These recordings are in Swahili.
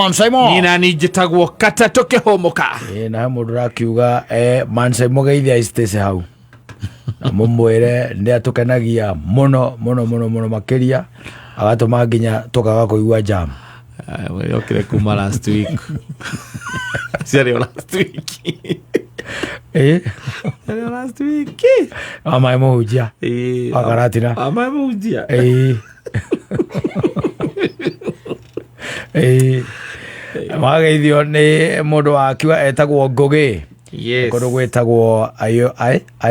Mansaimo nina nijitagwo Katatoke Homoka na mundu rakiuga Mansaimo geithia istese hau mumwire ndi atukenagia muno makiria agatuma nginya tukaga kuigua jam yokire kuma last week serio last week last week ama emojia agaratina ama emojia mageithio ni mundu akiwa etagwo Ngogi. Yes. Kono gwetagwo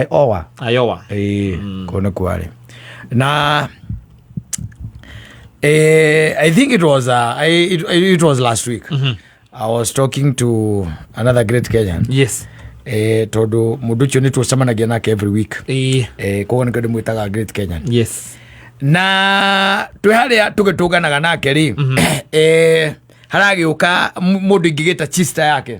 Iowa. Kono kwari. Na I think it was it was last week. I was talking to another great Kenyan. Yes. Todo muducho ni tusamanagia nake every week. Kono ngode mwitaga great Kenyan. Yes. Na tuharia tugituganaga nake ri haragiuka mundu ingigita sister yake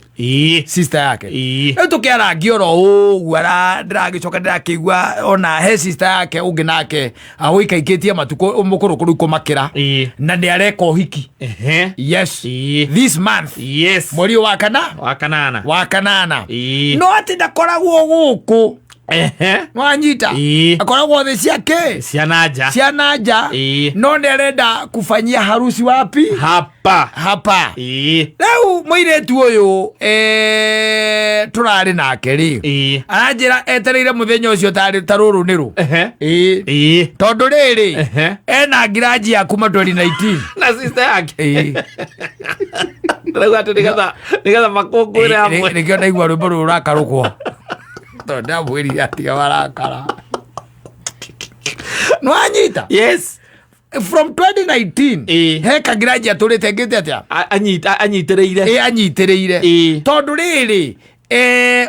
tukiara ngioro ugwara ndiragicoka ndirakigwa ona he sister yake ungi nake awikaiketie matuko mukuru kumakira na ndi areka uhiki yes this month mweri wa kanana no ati ndakoragwo guku mwanyita akoragwo the ciake cianaja no nderenda kufanyia harusi wapi hapa leo mwiretu uyu turari nake ri aranjira etereire muthenya ucio taruru niru tondu riri ena ngiraji ya kuma 2019 na sister yake ndauga ati nigetha makungwire amwe nikio ndaigua rwimbo ruru rakarukwo tonda mwiri atiga warakara nwanyita yes from 2019 heka ngiraji aturite ngite atia anyitereire tondu riri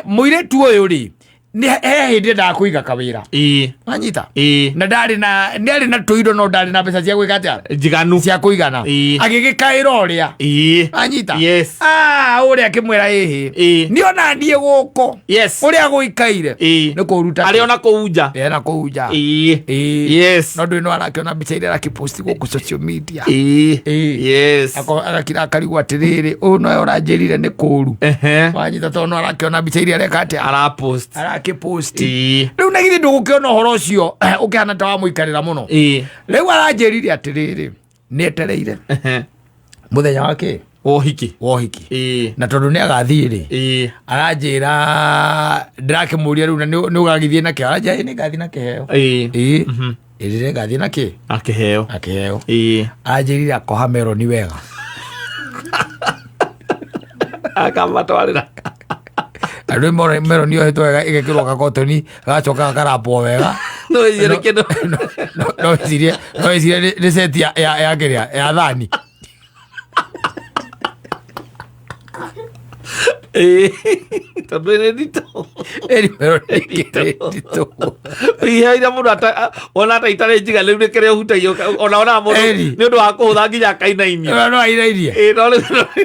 muiretu uyu ri ni hindi ndakuiga kawira anyita na ndari na tuindo no ndari na mbeca cia gwika atia njiganu cia kuigana agigikaira uria anyita uria kimwira ni ona ndie guko uria guikaire ni kuruta ari ona kuunja na kuunja yes no ndino arakiona mbica ira akiposti guku social media yes akira akarigwa atiriri no uranjirire ni kuru anyita tono arakiona mbica ira reka atia arapost akiposti riu nagithi ndugukiona horo ucio ukihana ta wa muikarira muno riu aranjirire atiriri ni etereire muthenya wake wohiki na tondu ni agathiri aranjira ndirakimuria riu ni ugagithie na kiaraja ni gathi na kiheo irire gathi na ki akiheo aranjirire akoha meroni wega akamatwarira Ado meroni yo heto igekirwa gakotoni gacoka gakarapo wega no izire kendo no izire reset ya geria ya thani tondu ni ndito meroni ndito ihaira mundu ona ta itare njiga riu nikire hutaio ona mundu ni undu wa kuhutha nginya kainaini no airairie no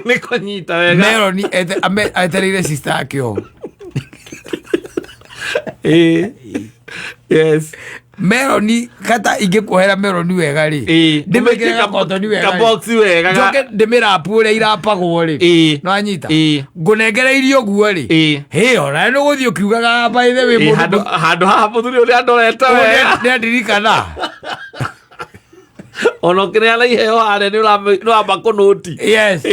ni kunyita wega meroni etereire sister yake o yes meroni kata ingekuhera meroni wega ri ndimekire gakotoni wega kabox wega joke ndimirapu ria irapagwo ri no anyita ngunengereirio guo ri ona ni guthio kiugaga by the way handu haha muthuri uria ndoreta wega ni ndirikana ono kire ala iheo are ni uramba kunoti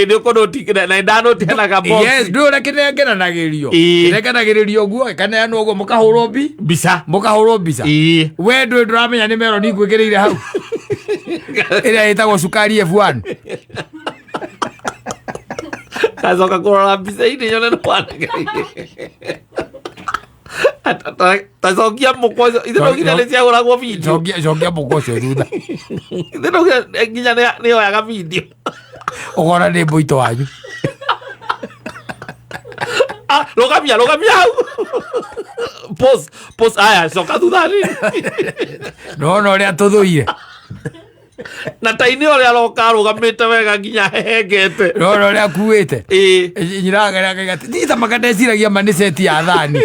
ni kunoti na ndanoti hena ka box ndio rekene nagirio guo kana no guo mukahurwo bica we ndu nduramenya ni meroni ngwikireire hau ira itagwo sukari F1 kazoka kurora bica ini nyone no wanege tazokia mukozo ithino nginya ni cia uragwo video jokia mukozo thutha ithino nginya ni oyaga video ugora ni mbuito wanyu rogamia pause aya coka thutha ni no ria tuthuire na taini oria roka rugamite wega nginya hehengete no ria kuite nyiraga gati ndita makadeciragia maniseti ya thani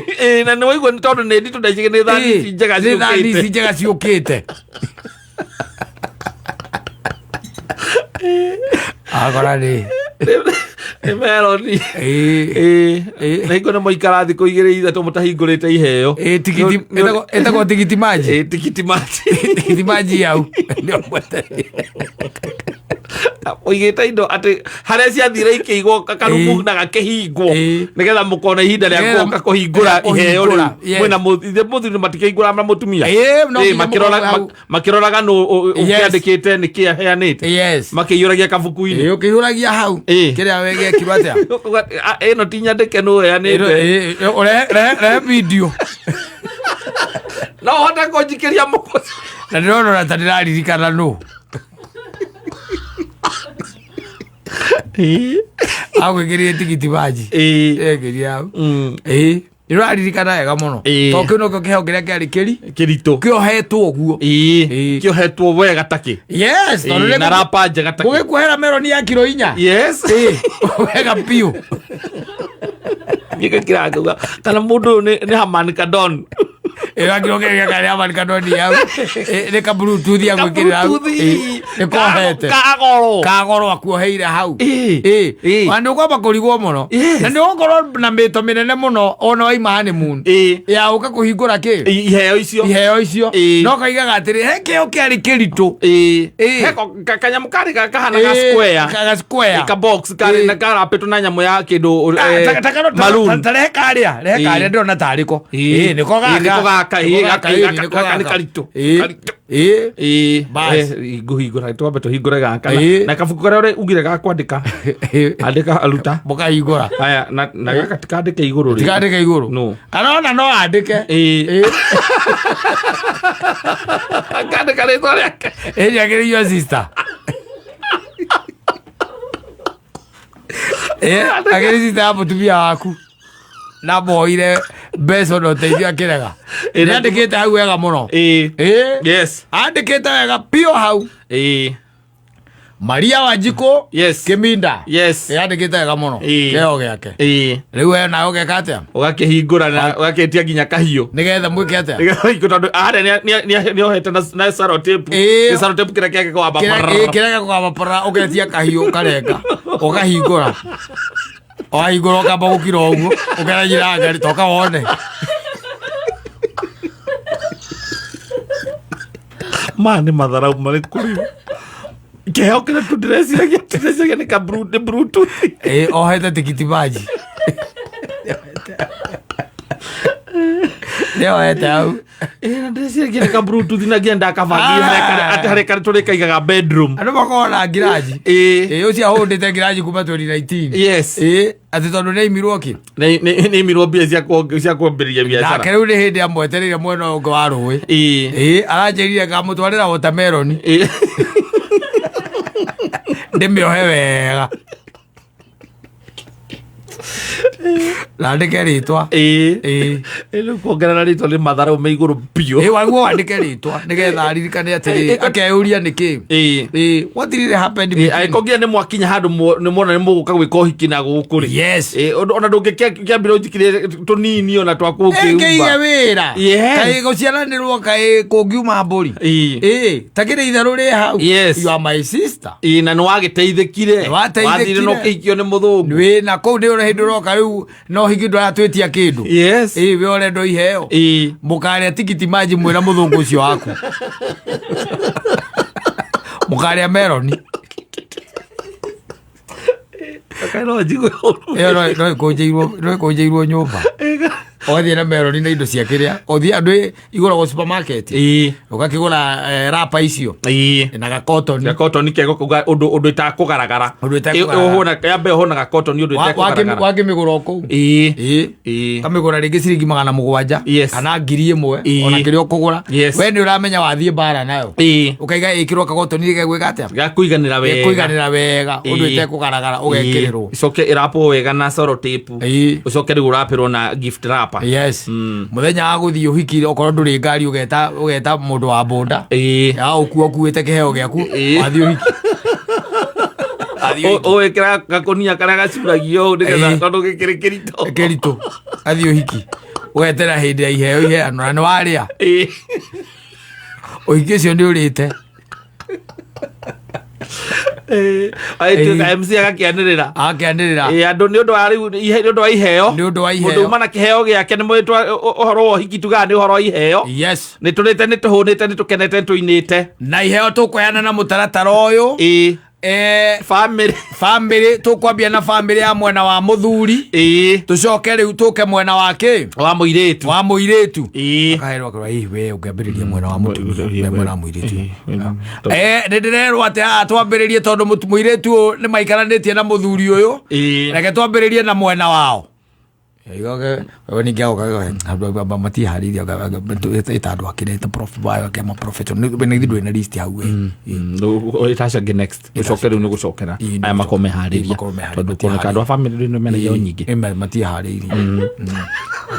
na ni waigua ni tondu ni nditu ndecige ni thani njega ciukite agora ni nĩ meroni nĩko nĩ mũikara thikũ igĩrĩ ithatũ mũtahingũrĩte iheo etagwo tigiti maji tikiti maji tigiti maji yau oigĩte indo atĩ harĩa ciathire ikĩigwo karumu na gakĩhingwo nĩgetha mũkona ihinda rĩa gũka kũhingũra iheo rĩu mwĩna mũthuri matikĩhingũra na mũtumia makĩroraga nũ ũkĩandĩkĩte nĩkĩ aheanĩte makĩiyũragia kabuku-inĩ ũkĩihũragia hau kĩrĩa wegekirwo atĩa ĩno ti nyandĩke nũ ũheanĩte rehe video no hote kũnjikĩria mũkũ na ndĩrona ta ndĩraririkana nũ agwĩkĩrire tigiti maji ekĩria hau nĩũraririkana wega mũno to kĩu nĩkĩo kĩheo kĩrĩa kĩarĩ kĩritũ kĩohetwo ũguo kĩohetwo wega takĩ na rapa njega takĩ gũgĩkuohera meroni ya kiro 4 wega piũ gĩkĩkĩra ngauga kana mũndũ ũyũ nĩ Hamani Kadon gakĩrokĩrĩria karĩa Hamani Kadon yau nĩ ka bluetooth ya gwĩkĩrĩra hau nĩkohete kagoro akuoheire hau na nĩũkwamba kũrigwo mũno na nĩũgũkorwo na mĩto mĩnene mũno ona waima honeymoon ya ũka kũhingũra kĩ iheo icio no kaigaga atĩrĩ he kĩheo kĩarĩ kĩritũ kanyamũ karĩ kahana ga square ka box karĩ na karapĩtwo na nyamũ ya kĩndũ maroon rehe karĩa ndĩrona tarĩko nĩko gaka nĩ karitũ ngũhingũra twambe tũhingũre gaka na kabuku karĩa ugire gakwandĩka andĩka aruta mũkahingũra aya na gaka tikandĩke igũrũ tikandĩke igũrũ kana ona no andĩke akandĩka rĩtwa rĩake agĩrĩirwo sister agĩrĩ sister ya mũtumia waku na moire mbeca na ũteithio akĩrega nĩandĩkĩte hau wega mũno andĩkĩte wega piũ hau Maria Wanjikũ Kĩminda andĩkĩte wega mũno kĩheo gĩake rĩu we nawe ũgeka atĩa ũgakĩhingũra na ũgakĩtia nginya kahiũ nĩgetha mwĩke atĩa tondũ harĩa nĩohete na sarotape kĩrĩa kĩake kũgamba ũgetia kahiũ ũkarenga ũkahingũra wahingũra ũkamba gũkira ũguo ũkeranyĩra ngari toka wone nĩ matharau marĩ kũrĩ kĩheo kĩrĩa tũndĩreciria nĩ ka bluetooth ohete tigiti maji nĩohete hau ndĩreciria nĩ ka bluetooth na nginya ndakabangire atĩ harĩ karĩ tũrĩkaigaga bedroom andũ makoragwo na ngiraji ũcio ahũndĩte ngiraji kuma 2019 atĩ tondũ nĩaimirwo kĩ nĩaimirwo mbia cia kwambĩrĩria biacara nake rĩu nĩ hĩndĩ amwetereire mwena ũngĩ wa rũĩ aranjĩrire ngamũtwarĩra watermelon ndĩmĩohe wega na ndĩke rĩtwa rĩu kuongerera rĩtwa nĩ matharau me igũrũ biũ waguo wandĩke rĩtwa nĩgetha aririkane atĩrĩ akeyũria nĩkĩ what really happened angĩkorwo nĩ mwakinya handũ nĩmwona nĩ mũgũka gwĩka ũhiki na gũkũ rĩ ona ndũngĩkĩambire ũnjikire tũnini ona twa kũkĩige wĩra kaĩ gũciaranĩrwo kaĩ kũngiuma mbũri takĩrĩ itharũ rĩ hau you are my sister na nĩwagĩteithĩkire wathire no kĩhikio nĩ mũthũngũ na kũu nĩ ũrĩa hĩndĩ ũroka rĩu no hingi ndũratwĩtia kĩndũ we ũrenda iheo mũkarĩa tigiti maji mwĩna mũthũngũ ũcio waku mũkarĩa meroni no ĩkũnjĩirwo nyũmba othiĩ na meroni na indo cia kĩrĩa othiĩ andũ igũragwo supermarket ũgakĩgũra rapa icio na gakotoni kego ũndũ itakũgaragara yambe ũhũnaga kotoni ũndũ itakũgaragara wakĩmĩgũra o kũu kamĩgũra rĩngĩ ciringi 700 kana 1000 ona kĩrĩa ũkũgũra we nĩ ũramenya wathiĩ mbara nayo ũkaiga ĩkĩrwo kagotoni gagwĩka atĩa gakũiganĩra wega ũndũ itakũgaragara ũgekĩrĩrwo icoke ĩrapwo wega na sarotape ũcoke rĩu ũrapĩrwo na gift wrapper muthenya wa gũthiĩ ũhiki okorwo ndũrĩ ngari ũgeta mũndũ wa boda ũkuĩte kĩheo gĩaku wathiĩ ũhiki ũgĩkĩra gakonia karĩa gacuragio nĩgetha tondũ gĩkĩrĩ kĩritũ athiĩ ũhiki ũgetera hĩndĩ ya iheo iheanwo na nĩ warĩa ũhiki ũcio nĩ ũrĩte Aituĩka MC agakianĩrĩra andũ nĩ ũndũ wa iheo mũndũ uma na kĩheo gĩake nĩ mwĩtwa ũhoro wa ũhiki tugaga nĩ ũhoro wa iheo nĩ tũrĩte nĩ tũhũnĩte nĩ tũkenete nĩ tũinĩte na iheo tũkũheana na mũtaratara ũyũ family tukwambia na family ya mwena wa muthuri tucoke riu tuke mwena wake wa muiritu akaherwa kwa we ungambiriria mwena wa muthuri mwena wa muiritu ndirerwo ati twambiririe tondu muiritu ni maikaranĩtie na muthuri uyu reke twambiririe na mwena wao igoke woni gao ga mati harithia ita andu akirete prof bio kema professor ni thindwe na list hau itasha ge next ucokere ni gucokera aya makome harithia tondu kona kandu family ni mena hiyo nyingi mati harithia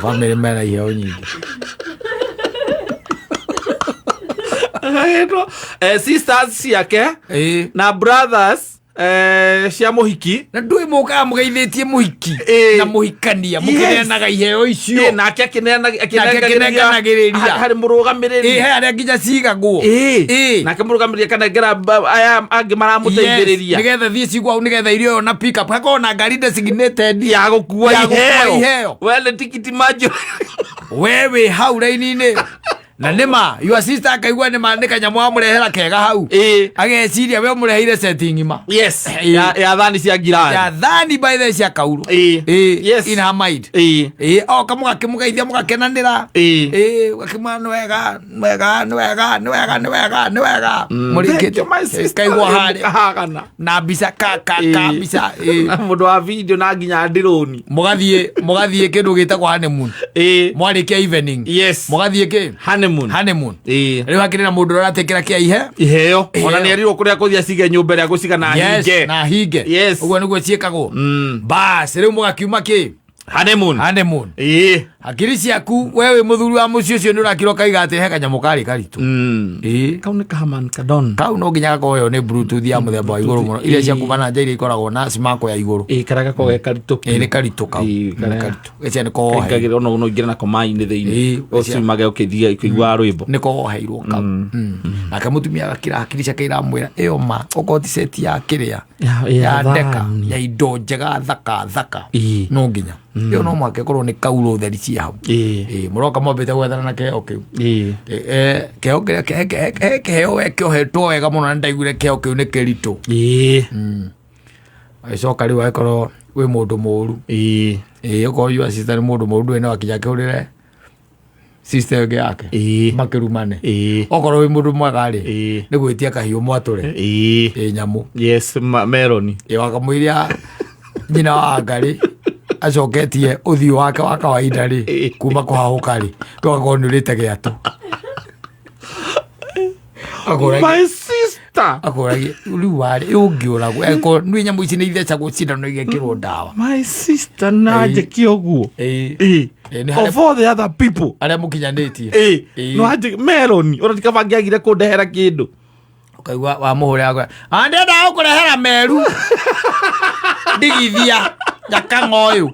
family mena hiyo nyingi sisters ciake na brothers cia muhiki na ndui muka mugeithĩtie muhiki na muhikania mukineanaga iheo icio nake akineanagĩrĩria harĩ mũrũgamĩrĩri harĩa nginya cigagwo nake mũrũgamĩrĩri akanengera aya angĩ maramũteithĩrĩria nĩgetha thiĩ cigwo hau nĩgetha irio na pick up hakorwo na ngari designated ya gũkua iheo wele tikiti majo wewe hau raini-inĩ na nima your sister akaigua nima ni kanyamu amurehera kega hau ageciria we mureheire setting ma ya thani cia ngirathi ya thani by the cia kauru in her mind o kamuga kimugeithia mugakenanira gakimana wega murikite kaigua hari na bisa bisa mundu wa video na nginya ndironi mugathie kindu gitagwo honeymoon mwarikia evening mugathie ki honeymoon riu hakirira mundu aratekera kia iheo ona ni arirwo kuria kuthia cige nyumba ria guciga na hinge uguo niguo ciikagwo bas riu mugakiuma ki honeymoon hakiri ciaku wewe muthuri wa mucio ucio ni urakirwo kaiga ati he kanyamu kari karitu kau ni kahaman kadon kau no nginya gakoyo ni bluetooth ya muthemba wa iguru muno ile ciaku bana nja ile ikoragwo na smako ya iguru karaga ko karitu ni karitu kau karitu ece ni ko kagira no ngira na komai-ini thiini ucio mage ukithia ikigwa rwimbo ni ko heirwo kau akamutumia gakira hakiri ciake iramwira iyo ma ukoti set ya kiria ya deka ya indo njega thaka no nginya yo no mwake korwo ni kaulo theri hau muroka mwambite gwethana na keheo kiu keheo keheo wekio hetwo wega muno na ndaiguire keheo kiu ni kirito aicoka riu aikorwo wi mundu muru ukorwo yu sister ni mundu muru ndwena wakinya kiurire sister yake yake makirumane okorwo wi mundu mwega ri ni gwitia kahiu mwature nyamu meloni wakamwiria nyina wa ngari acoketie uthio wake wa kawaida ri kuma kuhahuka ri twakorwo ni urite giatu my sister akoragi riu wari ungiuragwo eko ni nyamu ici ni ithecagwo cindano igekirwo ndawa my sister naje kioguo of all the other people aria mukinyanitie no aje meloni ora tikabangiagire kundehera kindu ukaigua wa muhurira ndenda ukurehera meru ndigithia Jakangoyo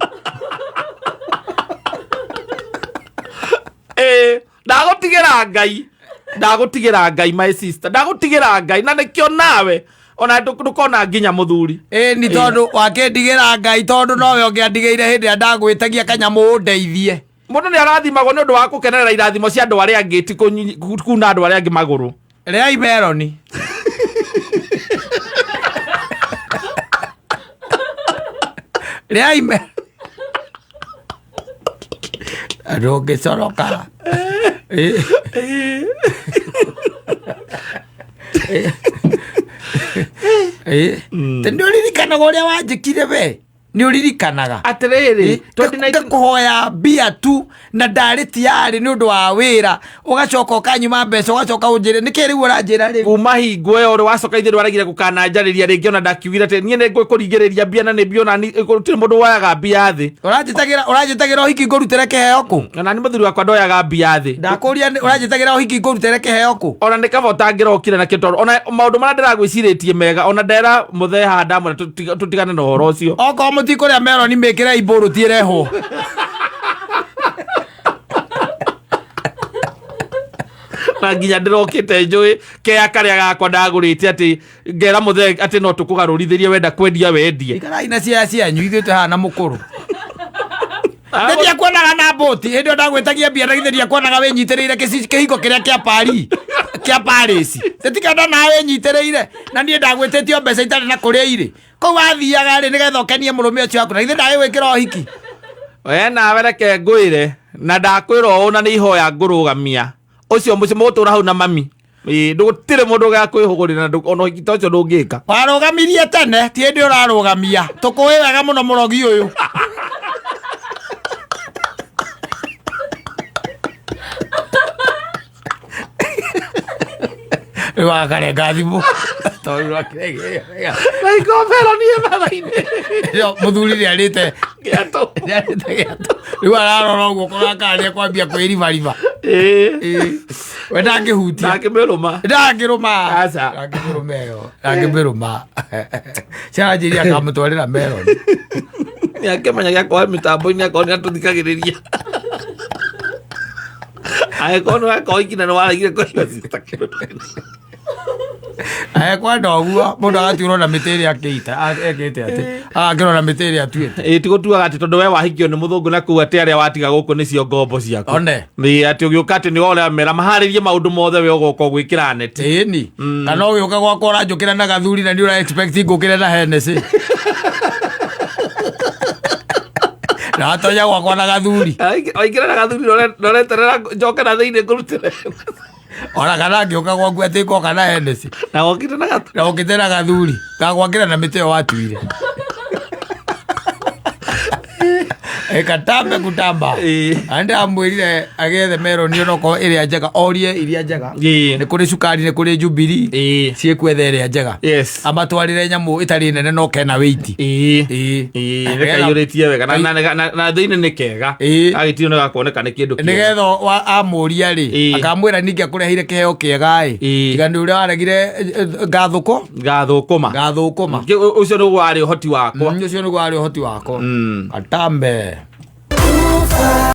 ndagutigera ngai my sister ndagutigera ngai na nikio nawe ona ndukona nginya muthuri ni tondu wakindigera ngai tondu nowe ongiandigeire hindi ya ndagwitagia kanyamu ndeithie mundu ni arathimagwo ni undu wa gukenerera irathimo cia andu aria angi ti kuna andu aria angi maguru ria iberoni ria ime aroge soroka tendoririkana goria wanjikire we ni uririkanaga atiriri kuhoya bia tu na ndariti yari ni undu wa wira ugacoka ukanyuma mbeca ugacoka unjire niki riu uranjira ri kuma hingo yo uri wacoka ithiru aragire gukananjariria ringi ona ndakiugire te nie ningwe kuringireria bia na ni bia ona ti mundu wayaga bia thi uranjitagira uhiki ngurutire kiheo ku ona ni muthuri wakwa ndoyaga bia thi ndakuria uranjitagira uhiki ngurutire kiheo ku ona ni kabota ngirokire na kitondo ona maundu mara ndiragwiciritie mega ona ndera mutheha ndamu tutigane na horo ucio tikuria mero ni mekira iburu tireho na nginya ndirokite njui kea karia gakwa ndagurite ati ngera muthe ati no tukugarurithirie wenda kwendia wendie ikara ina cia nyuithio hana mukuru ndia kuonaga na boti hindi ndagwetagia mbia na githiria kuonaga winyitiriire kihiko kiria kia Paris titikenda nawe nyitiriire na nie ndagwetitio mbeca itari na kuria iri kou athiaga ri nigetha ukenie murume ucio waku na githe ndagi gwikira uhiki we nawe reke ngwire na ndakwira ũũ na nĩ ihoya ngũrũgamia ũcio mũcio mũgũtũra hau na mami ndũgũtirĩ mũndũ gakwĩhũgũrĩra na ona ũhiki ta ũcio ndũngĩka warũgamirie tene ti hĩndĩ ũrarũgamia tũkũĩ wega mũno mũrogi ũyũ wakarenga thimũ mũthuri nĩ arĩte gĩatũ rĩu ararora ũguo kũgakania kwambia kwĩribariba we ndangĩhutia ndangĩrũma cianjĩria akamũtwarĩra meroni nĩakĩmenya gĩakoa mĩtambo-inĩ akorwo nĩ atũthikagĩrĩria agĩkorwo nĩ wakorwo ikina nĩ waregire kwenda ũguo mũndũ agatuĩrwo na mĩtĩ ĩrĩa akĩita ekĩte atĩ agakĩrwo na mĩtĩ ĩrĩa atuĩte tigũtuaga atĩ tondũ we wahikio nĩ mũthũngũ na kũu atĩ arĩa watiga gũkũ nĩcio ngombo ciaku one atĩ ũgĩũka atĩ nĩ ũremera maharĩrie maũndũ mothe we ũgoka gwĩkĩra neti ĩni kana ũgĩũka gwakwa ũranjũkĩra na gathuri na nĩ ũra expect ngũkĩre na Hennessy na atonya gwakwa na gathuri waingĩra na gathuri noreterera njoke na thĩinĩ ngũrutĩre ona kana ngĩũka gwaku atĩ ngoka na Hennessy na gũkĩte na gathuri gagwakĩra na mĩtĩ ĩyo watuire katambe kutamba ande amwirire agethe meroni onoko iria njega orie iria njega ni kuri cukari ni kuri Jubilee ciĩkwetha iria njega amatwarire nyamu itari nene no kena weight rekayũrĩtie wega na thĩinĩ nĩ kega agĩtio nĩ gakuoneka nĩ kĩndũ kĩega nĩgetha amũria rĩ akamwĩra ningĩ akũrehire kĩheo kĩega tiga nĩ ũrĩa waregire ngathũkũma ũcio nĩguo warĩ ũhoti wakwa katambe